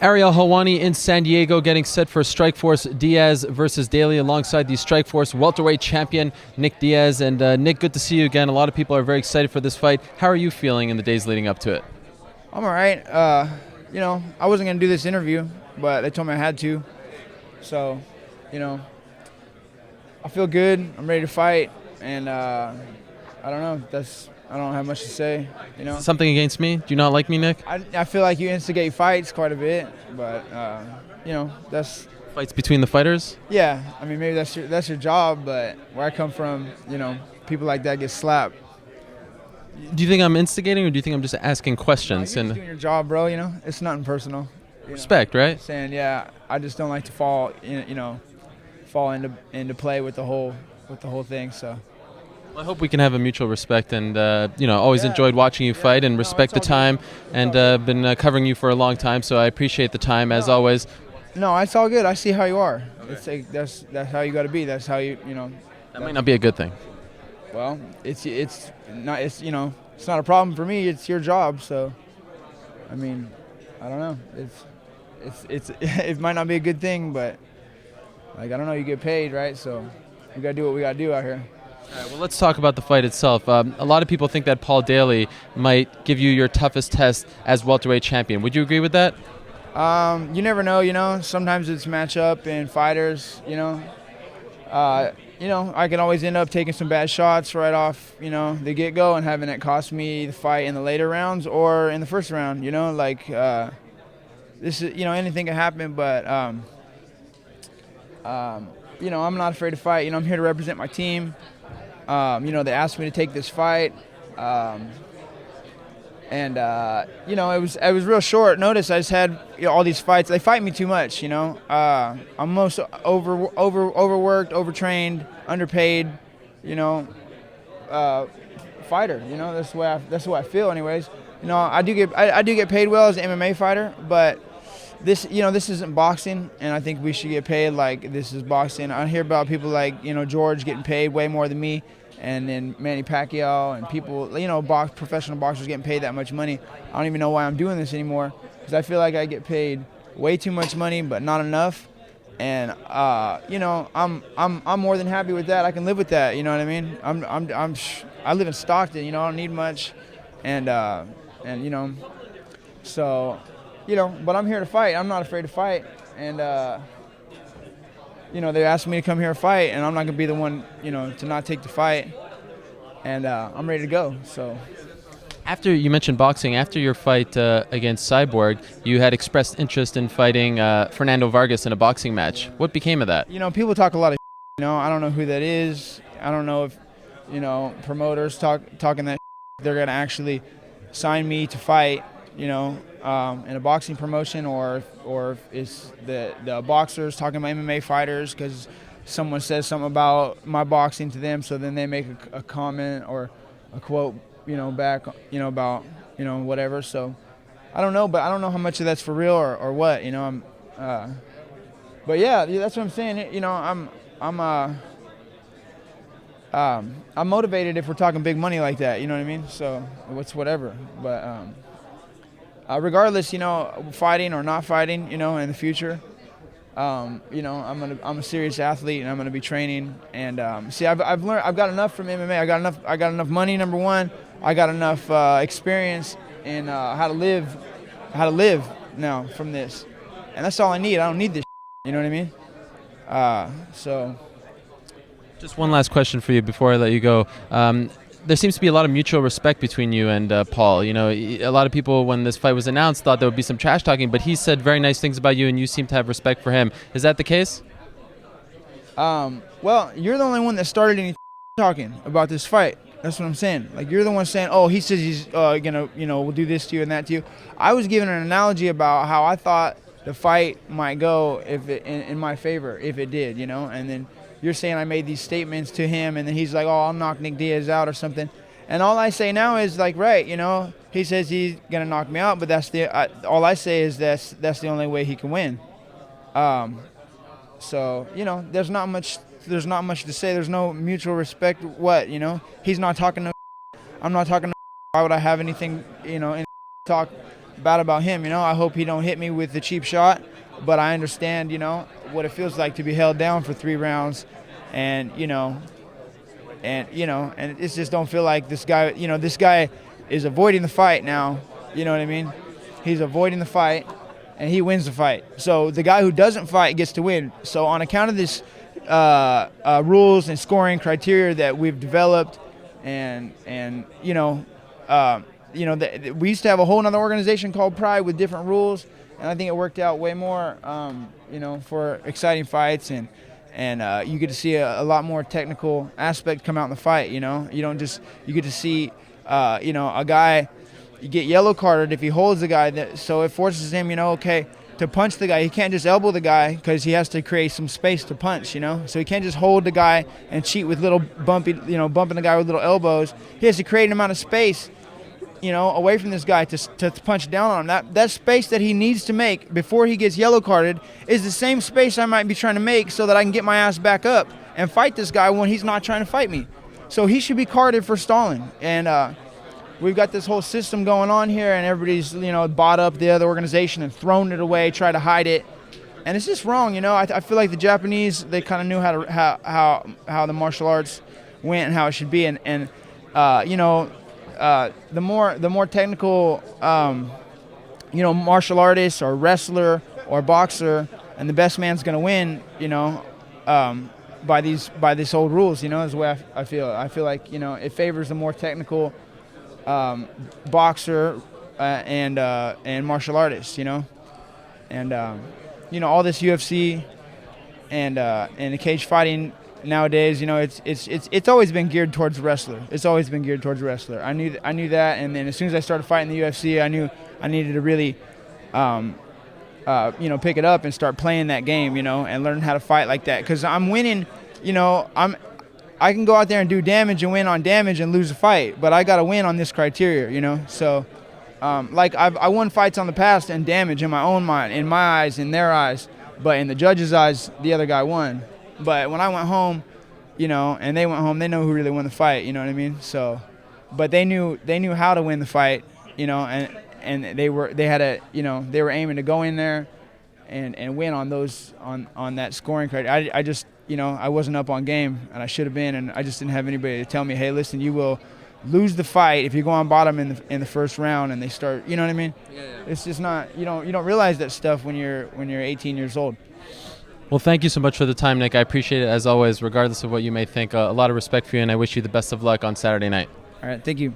Ariel Helwani in San Diego getting set for Strikeforce Diaz versus Daly alongside the Strikeforce welterweight champion Nick Diaz. And Nick, good to see you again. A lot of people are very excited for this fight. How are you feeling in the days leading up to it? I'm all right. I wasn't going to do this interview, but they told me I had to. So, I feel good. I'm ready to fight. And I don't know. I don't have much to say. Something against me? Do you not like me, Nick? I feel like you instigate fights quite a bit, but that's Fights between the fighters? yeah. I mean, maybe that's your job, but where I come from, people like that get slapped. Do you think I'm instigating, or do you think I'm just asking questions? You're just doing your job, bro. It's nothing personal. Respect, right? Saying I just don't like to fall into play with the whole thing. So. Well, I hope we can have a mutual respect, and always enjoyed watching you fight and respect the time, and been covering you for a long time. So I appreciate the time as always. No, it's all good. I see how you are. Okay. That's how you got to be. That's how That might not be a good thing. Well, it's not a problem for me. It's your job. So, I mean, I don't know. It might not be a good thing, but I don't know. You get paid, right? So we gotta do what we gotta do out here. All right, well, let's talk about the fight itself. A lot of people think that Paul Daly might give you your toughest test as welterweight champion. Would you agree with that? You never know. Sometimes it's matchup and fighters. I can always end up taking some bad shots right off, the get-go, and having it cost me the fight in the later rounds or in the first round. This is, anything can happen, but I'm not afraid to fight. I'm here to represent my team. They asked me to take this fight, and it was real short notice. I just had all these fights. They fight me too much. I'm most overworked, overtrained, underpaid. Fighter. That's the way I feel. Anyways, I do get paid well as an MMA fighter, but this isn't boxing, and I think we should get paid like this is boxing. I hear about people like George getting paid way more than me, and then Manny Pacquiao and people professional boxers getting paid that much money. I don't even know why I'm doing this anymore, because I feel like I get paid way too much money, but not enough. And I'm more than happy with that. I can live with that. You know what I mean? I live in Stockton. I don't need much, and so. But I'm here to fight. I'm not afraid to fight. And, they asked me to come here and fight, and I'm not going to be the one, to not take the fight. And I'm ready to go. So, after you mentioned boxing, after your fight against Cyborg, you had expressed interest in fighting Fernando Vargas in a boxing match. What became of that? People talk a lot of I don't know who that is. I don't know if, promoters talking that they're going to actually sign me to fight, in a boxing promotion, or if it's the boxers talking about MMA fighters because someone says something about my boxing to them, so then they make a comment or a quote, back, about, whatever. So I don't know, but I don't know how much of that's for real or what, but yeah, that's what I'm saying. I'm motivated if we're talking big money like that, you know what I mean? So it's whatever, but regardless, fighting or not fighting, in the future, I'm a serious athlete, and I'm gonna be training. And I've learned, I've got enough from MMA. I got enough money. Number one, I got enough experience in how to live now from this, and that's all I need. I don't need this. You know what I mean? So. Just one last question for you before I let you go. There seems to be a lot of mutual respect between you and Paul. A lot of people, when this fight was announced, thought there would be some trash talking, but he said very nice things about you, and you seem to have respect for him. Is that the case? Well, you're the only one that started any talking about this fight. That's what I'm saying. Like, you're the one saying, oh, he says he's gonna, will do this to you and that to you. I was giving an analogy about how I thought the fight might go if it in my favor, if it did, and then you're saying I made these statements to him, and then he's like, oh, I'll knock Nick Diaz out or something. And all I say now is like, right, he says he's going to knock me out, but all I say is that's the only way he can win. So, there's not much to say. There's no mutual respect. What, he's not talking to I'm not talking to why would I have anything, talk bad about him. You know, I hope he don't hit me with the cheap shot, but I understand, you know, what it feels like to be held down for 3 rounds, and and it just don't feel like this guy. You know, this guy is avoiding the fight now. You know what I mean? He's avoiding the fight, and he wins the fight. So the guy who doesn't fight gets to win. So on account of this rules and scoring criteria that we've developed, and we used to have a whole other organization called Pride with different rules, and I think it worked out way more, for exciting fights, and you get to see a lot more technical aspect come out in the fight. You know, you get to see, a guy. You get yellow carded if he holds the guy, so it forces him, to punch the guy. He can't just elbow the guy because he has to create some space to punch, So he can't just hold the guy and cheat with little bumping the guy with little elbows. He has to create an amount of space, away from this guy to punch down on him. That space that he needs to make before he gets yellow carded is the same space I might be trying to make so that I can get my ass back up and fight this guy when he's not trying to fight me. So he should be carded for stalling. And we've got this whole system going on here, and everybody's, bought up the other organization and thrown it away, try to hide it. And it's just wrong, I feel like the Japanese, they kind of knew how the martial arts went and how it should be. And the more technical, martial artist or wrestler or boxer, and the best man's going to win, by these old rules, is the way I feel. I feel like, it favors the more technical boxer and martial artist, and all this UFC and the cage fighting nowadays, it's always been geared towards the wrestler. It's always been geared towards the wrestler. I knew that, and then as soon as I started fighting the UFC, I knew I needed to really pick it up and start playing that game, and learn how to fight like that, because I'm winning. I can go out there and do damage and win on damage and lose a fight, but I got to win on this criteria, So, I won fights on the past and damage in my own mind, in my eyes, in their eyes, but in the judge's eyes, the other guy won. But when I went home, and they went home, they know who really won the fight. You know what I mean? So, but they knew how to win the fight, and they were aiming to go in there and win on that scoring criteria. I just I wasn't up on game, and I should have been, and I just didn't have anybody to tell me, hey, listen, you will lose the fight if you go on bottom in the first round, and they start, you know what I mean? Yeah. It's just not, you don't realize that stuff when you're 18 years old. Well, thank you so much for the time, Nick. I appreciate it as always, regardless of what you may think. A lot of respect for you, and I wish you the best of luck on Saturday night. All right, thank you.